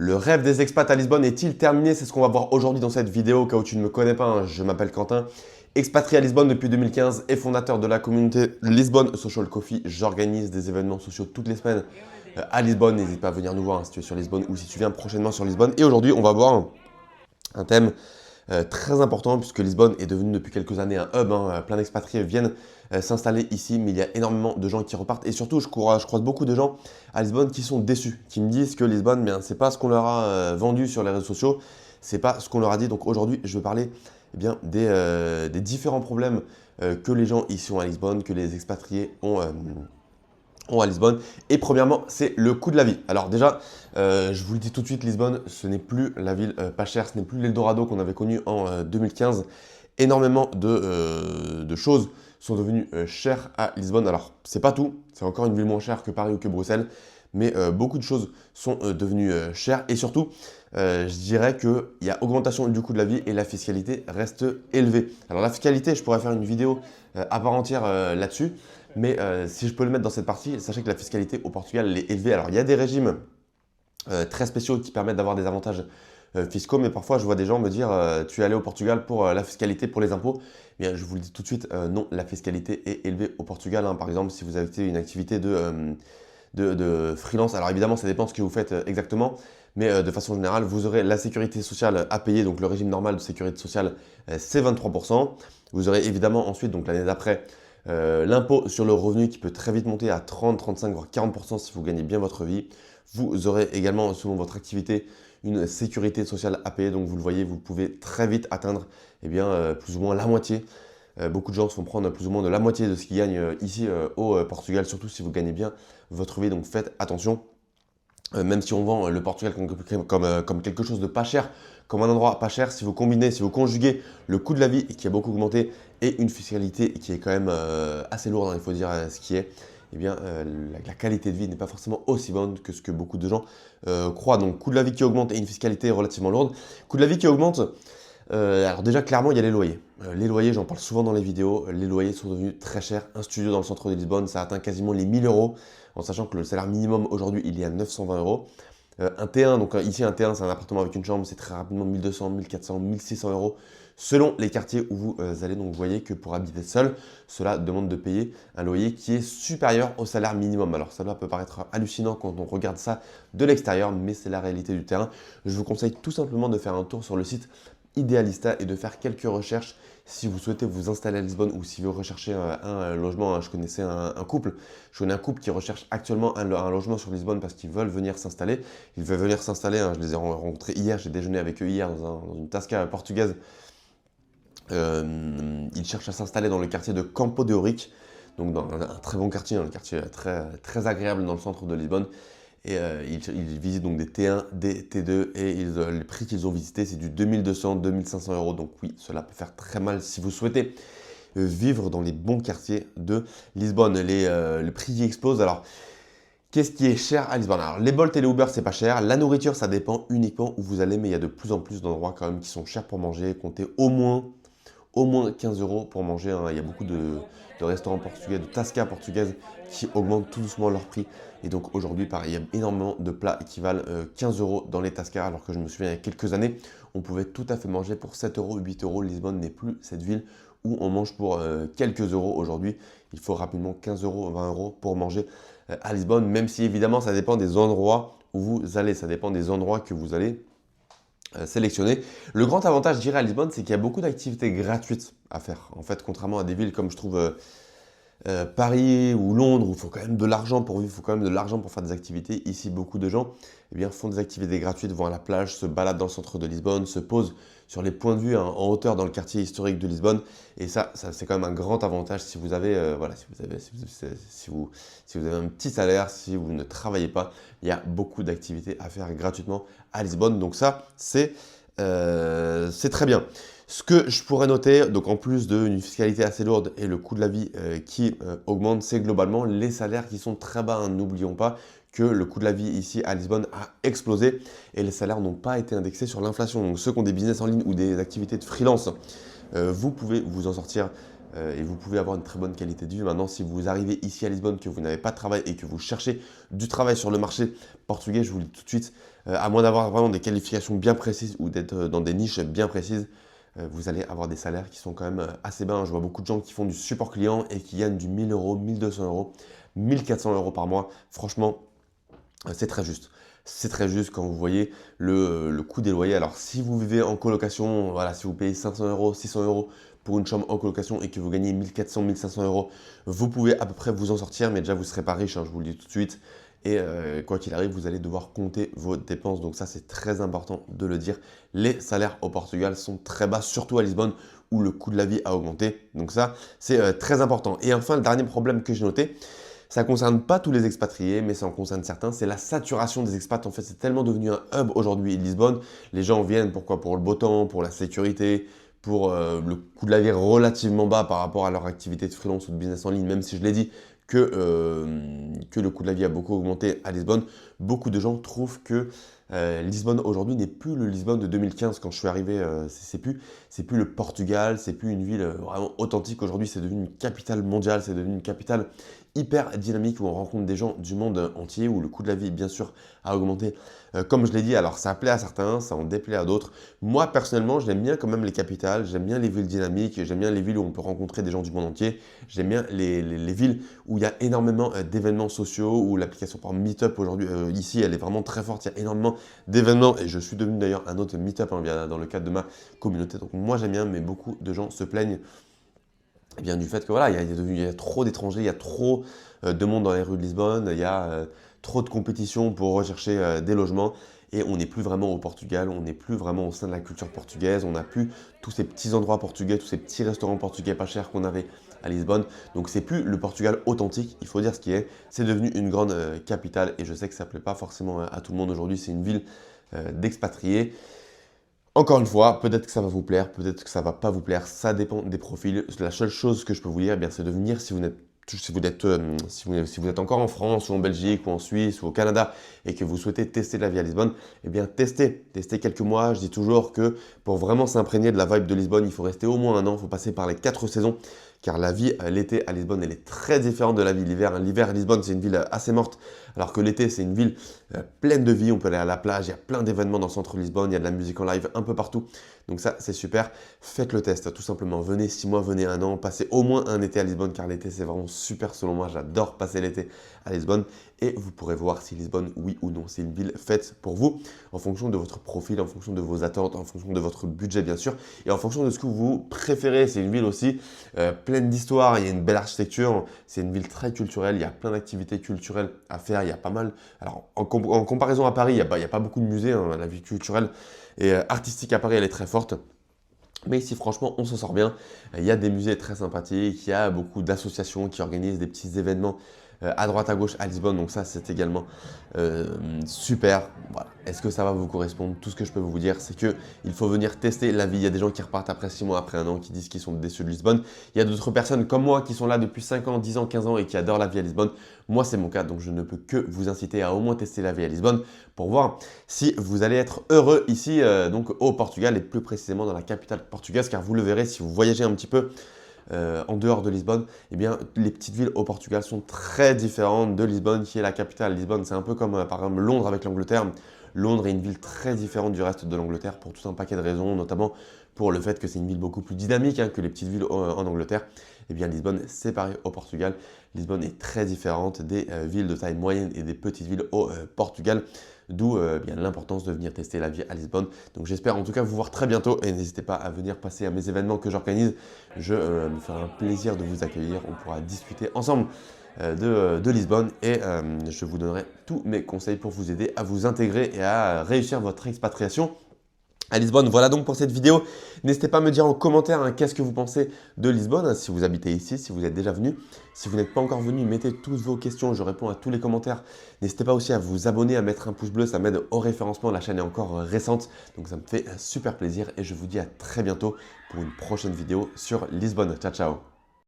Le rêve des expats à Lisbonne est-il terminé? C'est ce qu'on va voir aujourd'hui dans cette vidéo. Au cas où tu ne me connais pas, hein, je m'appelle Quentin, expatrié à Lisbonne depuis 2015 et fondateur de la communauté Lisbonne Social Coffee. J'organise des événements sociaux toutes les semaines à Lisbonne. N'hésite pas à venir nous voir hein, si tu es sur Lisbonne ou si tu viens prochainement sur Lisbonne. Et aujourd'hui, on va voir un thème très important puisque Lisbonne est devenue depuis quelques années un hub. Hein, plein d'expatriés viennent s'installer ici, mais il y a énormément de gens qui repartent. Et surtout, je croise beaucoup de gens à Lisbonne qui sont déçus, qui me disent que Lisbonne, bien, c'est pas ce qu'on leur a vendu sur les réseaux sociaux, c'est pas ce qu'on leur a dit. Donc aujourd'hui, je veux parler bien, des différents problèmes que les gens ici ont à Lisbonne, que les expatriés ont à Lisbonne. Et premièrement, c'est le coût de la vie. Alors déjà, je vous le dis tout de suite, Lisbonne, ce n'est plus la ville pas chère, ce n'est plus l'Eldorado qu'on avait connu en 2015. Énormément de choses sont devenues chères à Lisbonne. Alors, c'est pas tout, c'est encore une ville moins chère que Paris ou que Bruxelles, mais beaucoup de choses sont devenues chères. Et surtout, je dirais qu'il y a augmentation du coût de la vie et la fiscalité reste élevée. Alors la fiscalité, je pourrais faire une vidéo à part entière là-dessus. Mais si je peux le mettre dans cette partie, sachez que la fiscalité au Portugal elle est élevée. Alors il y a des régimes très spéciaux qui permettent d'avoir des avantages fiscaux, mais parfois je vois des gens me dire tu es allé au Portugal pour la fiscalité, pour les impôts. Eh bien, je vous le dis tout de suite, non, la fiscalité est élevée au Portugal. Hein. Par exemple, si vous avez une activité de freelance, alors évidemment ça dépend de ce que vous faites exactement, mais de façon générale, vous aurez la sécurité sociale à payer, donc le régime normal de sécurité sociale c'est 23%. Vous aurez évidemment ensuite, donc l'année d'après, l'impôt sur le revenu qui peut très vite monter à 30, 35, voire 40% si vous gagnez bien votre vie. Vous aurez également, selon votre activité, une sécurité sociale à payer. Donc vous le voyez, vous pouvez très vite atteindre eh bien, plus ou moins la moitié. Beaucoup de gens se font prendre plus ou moins de la moitié de ce qu'ils gagnent ici au Portugal, surtout si vous gagnez bien votre vie. Donc faites attention. Même si on vend le Portugal comme quelque chose de pas cher, comme un endroit pas cher, si vous combinez, si vous conjuguez le coût de la vie qui a beaucoup augmenté et une fiscalité qui est quand même assez lourde, hein, il faut dire ce qui est, eh bien la qualité de vie n'est pas forcément aussi bonne que ce que beaucoup de gens croient. Donc coût de la vie qui augmente et une fiscalité relativement lourde. Coût de la vie qui augmente, alors déjà clairement il y a les loyers. Les loyers, j'en parle souvent dans les vidéos, les loyers sont devenus très chers. Un studio dans le centre de Lisbonne, ça atteint quasiment les 1000 euros, en sachant que le salaire minimum aujourd'hui il est à 920 euros. Un T1, donc ici un T1 c'est un appartement avec une chambre, c'est très rapidement 1200, 1400, 1600 euros selon les quartiers où vous allez. Donc vous voyez que pour habiter seul, cela demande de payer un loyer qui est supérieur au salaire minimum. Alors ça peut paraître hallucinant quand on regarde ça de l'extérieur, mais c'est la réalité du terrain. Je vous conseille tout simplement de faire un tour sur le site Idealista et de faire quelques recherches si vous souhaitez vous installer à Lisbonne ou si vous recherchez un logement. Hein. Je connaissais un couple, je connais un couple qui recherche actuellement un logement sur Lisbonne parce qu'ils veulent venir s'installer. Ils veulent venir s'installer, hein. Je les ai rencontrés hier, j'ai déjeuné avec eux hier dans une tasca portugaise. Ils cherchent à s'installer dans le quartier de Campo de Ourique, donc dans un très bon quartier, un quartier très agréable dans le centre de Lisbonne. Et ils visitent donc des T1, des T2 et les prix qu'ils ont visités, c'est du 2200, 2500 euros. Donc oui, cela peut faire très mal si vous souhaitez vivre dans les bons quartiers de Lisbonne. Le prix y explose. Alors, qu'est-ce qui est cher à Lisbonne? Alors, les Bolt et les Uber, c'est pas cher. La nourriture, ça dépend uniquement où vous allez, mais il y a de plus en plus d'endroits quand même qui sont chers pour manger. Comptez au moins 15 euros pour manger. Hein. Il y a beaucoup de restaurants portugais, de tascas portugaises qui augmentent tout doucement leur prix. Et donc aujourd'hui, pareil, il y a énormément de plats qui valent 15 euros dans les tascas, alors que je me souviens il y a quelques années, on pouvait tout à fait manger pour 7 euros, 8 euros. Lisbonne n'est plus cette ville où on mange pour quelques euros aujourd'hui. Il faut rapidement 15 euros, 20 euros pour manger à Lisbonne, même si évidemment ça dépend des endroits où vous allez, ça dépend des endroits que vous allez sélectionner. Le grand avantage, je dirais, à Lisbonne, c'est qu'il y a beaucoup d'activités gratuites à faire. En fait, contrairement à des villes comme je trouve Paris ou Londres, où il faut quand même de l'argent pour vivre, il faut quand même de l'argent pour faire des activités. Ici, beaucoup de gens eh bien, font des activités gratuites, vont à la plage, se baladent dans le centre de Lisbonne, se posent sur les points de vue hein, en hauteur dans le quartier historique de Lisbonne. Et ça c'est quand même un grand avantage si vous avez, voilà, si vous avez un petit salaire, si vous ne travaillez pas, il y a beaucoup d'activités à faire gratuitement à Lisbonne. Donc ça, c'est très bien. Ce que je pourrais noter, donc en plus d'une fiscalité assez lourde et le coût de la vie qui augmente, c'est globalement les salaires qui sont très bas. Hein. N'oublions pas que le coût de la vie ici à Lisbonne a explosé et les salaires n'ont pas été indexés sur l'inflation. Donc ceux qui ont des business en ligne ou des activités de freelance, vous pouvez vous en sortir et vous pouvez avoir une très bonne qualité de vie. Maintenant, si vous arrivez ici à Lisbonne, que vous n'avez pas de travail et que vous cherchez du travail sur le marché portugais, je vous le dis tout de suite, à moins d'avoir vraiment des qualifications bien précises ou d'être dans des niches bien précises, vous allez avoir des salaires qui sont quand même assez bas. Je vois beaucoup de gens qui font du support client et qui gagnent du 1000 euros, 1200 euros, 1400 euros par mois. Franchement, c'est très juste. C'est très juste quand vous voyez le coût des loyers. Alors, si vous vivez en colocation, voilà, si vous payez 500 euros, 600 euros pour une chambre en colocation et que vous gagnez 1400, 1500 euros, vous pouvez à peu près vous en sortir, mais déjà, vous ne serez pas riche, hein, je vous le dis tout de suite. Et quoi qu'il arrive, vous allez devoir compter vos dépenses. Donc ça, c'est très important de le dire. Les salaires au Portugal sont très bas, surtout à Lisbonne, où le coût de la vie a augmenté. Donc ça, c'est très important. Et enfin, le dernier problème que j'ai noté, ça ne concerne pas tous les expatriés, mais ça en concerne certains. C'est la saturation des expats. En fait, c'est tellement devenu un hub aujourd'hui, Lisbonne. Les gens viennent, pourquoi? Pour le beau temps, pour la sécurité, pour le coût de la vie relativement bas par rapport à leur activité de freelance ou de business en ligne, même si je l'ai dit, que le coût de la vie a beaucoup augmenté à Lisbonne. Beaucoup de gens trouvent que Lisbonne aujourd'hui n'est plus le Lisbonne de 2015 quand je suis arrivé. C'est plus le Portugal, c'est plus une ville vraiment authentique. Aujourd'hui, c'est devenu une capitale mondiale, c'est devenu une capitale hyper dynamique où on rencontre des gens du monde entier, où le coût de la vie, bien sûr, a augmenté. Comme je l'ai dit, alors ça plaît à certains, ça en déplaît à d'autres. Moi, personnellement, j'aime bien quand même les capitales, j'aime bien les villes dynamiques, j'aime bien les villes où on peut rencontrer des gens du monde entier, j'aime bien les villes où il y a énormément d'événements sociaux, où l'application par Meetup aujourd'hui, ici, elle est vraiment très forte, il y a énormément d'événements, et je suis devenu d'ailleurs un autre Meetup dans le cadre de ma communauté. Donc moi, j'aime bien, mais beaucoup de gens se plaignent du fait que voilà, il y a trop d'étrangers, il y a trop de monde dans les rues de Lisbonne, il y a trop de compétition pour rechercher des logements et on n'est plus vraiment au Portugal, on n'est plus vraiment au sein de la culture portugaise, on n'a plus tous ces petits endroits portugais, tous ces petits restaurants portugais pas chers qu'on avait à Lisbonne. Donc c'est plus le Portugal authentique, il faut dire ce qui est, c'est devenu une grande capitale et je sais que ça ne plaît pas forcément à tout le monde aujourd'hui, c'est une ville d'expatriés. Encore une fois, peut-être que ça va vous plaire, peut-être que ça ne va pas vous plaire, ça dépend des profils. La seule chose que je peux vous dire, c'est de venir si vous êtes encore en France ou en Belgique ou en Suisse ou au Canada et que vous souhaitez tester la vie à Lisbonne, testez quelques mois. Je dis toujours que pour vraiment s'imprégner de la vibe de Lisbonne, il faut rester au moins un an, il faut passer par les 4 saisons car la vie l'été à Lisbonne, elle est très différente de la vie l'hiver. L'hiver à Lisbonne, c'est une ville assez morte, alors que l'été, c'est une ville pleine de vie. On peut aller à la plage, il y a plein d'événements dans le centre de Lisbonne, il y a de la musique en live un peu partout. Donc ça, c'est super. Faites le test, tout simplement. Venez 6 mois, venez un an, passez au moins un été à Lisbonne, car l'été, c'est vraiment super selon moi. J'adore passer l'été à Lisbonne. Et vous pourrez voir si Lisbonne, oui ou non, c'est une ville faite pour vous, en fonction de votre profil, en fonction de vos attentes, en fonction de votre budget, bien sûr, et en fonction de ce que vous préférez. C'est une ville aussi pleine d'histoire, il y a une belle architecture, c'est une ville très culturelle, il y a plein d'activités culturelles à faire, il y a pas mal. Alors, en comparaison à Paris, il n'y a pas beaucoup de musées, hein, la vie culturelle et artistique à Paris, elle est très forte. Mais ici, franchement, on s'en sort bien. Il y a des musées très sympathiques, il y a beaucoup d'associations qui organisent des petits événements à droite à gauche à Lisbonne. Donc ça, c'est également super. Voilà. Est-ce que ça va vous correspondre? Tout ce que je peux vous dire, c'est qu'il faut venir tester la vie. Il y a des gens qui repartent après 6 mois, après un an, qui disent qu'ils sont déçus de Lisbonne. Il y a d'autres personnes comme moi qui sont là depuis 5 ans, 10 ans, 15 ans et qui adorent la vie à Lisbonne. Moi, c'est mon cas, donc je ne peux que vous inciter à au moins tester la vie à Lisbonne pour voir si vous allez être heureux ici, donc au Portugal et plus précisément dans la capitale portugaise, car vous le verrez si vous voyagez un petit peu en dehors de Lisbonne, les petites villes au Portugal sont très différentes de Lisbonne qui est la capitale. Lisbonne, c'est un peu comme par exemple Londres avec l'Angleterre. Londres est une ville très différente du reste de l'Angleterre pour tout un paquet de raisons, notamment pour le fait que c'est une ville beaucoup plus dynamique que les petites villes en Angleterre. Lisbonne, c'est pareil au Portugal. Lisbonne est très différente des villes de taille moyenne et des petites villes au Portugal. D'où l'importance de venir tester la vie à Lisbonne. Donc j'espère en tout cas vous voir très bientôt et n'hésitez pas à venir passer à mes événements que j'organise. Je me ferai un plaisir de vous accueillir. On pourra discuter ensemble de Lisbonne et je vous donnerai tous mes conseils pour vous aider à vous intégrer et à réussir votre expatriation à Lisbonne. Voilà donc pour cette vidéo. N'hésitez pas à me dire en commentaire qu'est-ce que vous pensez de Lisbonne, si vous habitez ici, si vous êtes déjà venu. Si vous n'êtes pas encore venu, mettez toutes vos questions, je réponds à tous les commentaires. N'hésitez pas aussi à vous abonner, à mettre un pouce bleu, ça m'aide au référencement. La chaîne est encore récente, donc ça me fait super plaisir et je vous dis à très bientôt pour une prochaine vidéo sur Lisbonne. Ciao, ciao!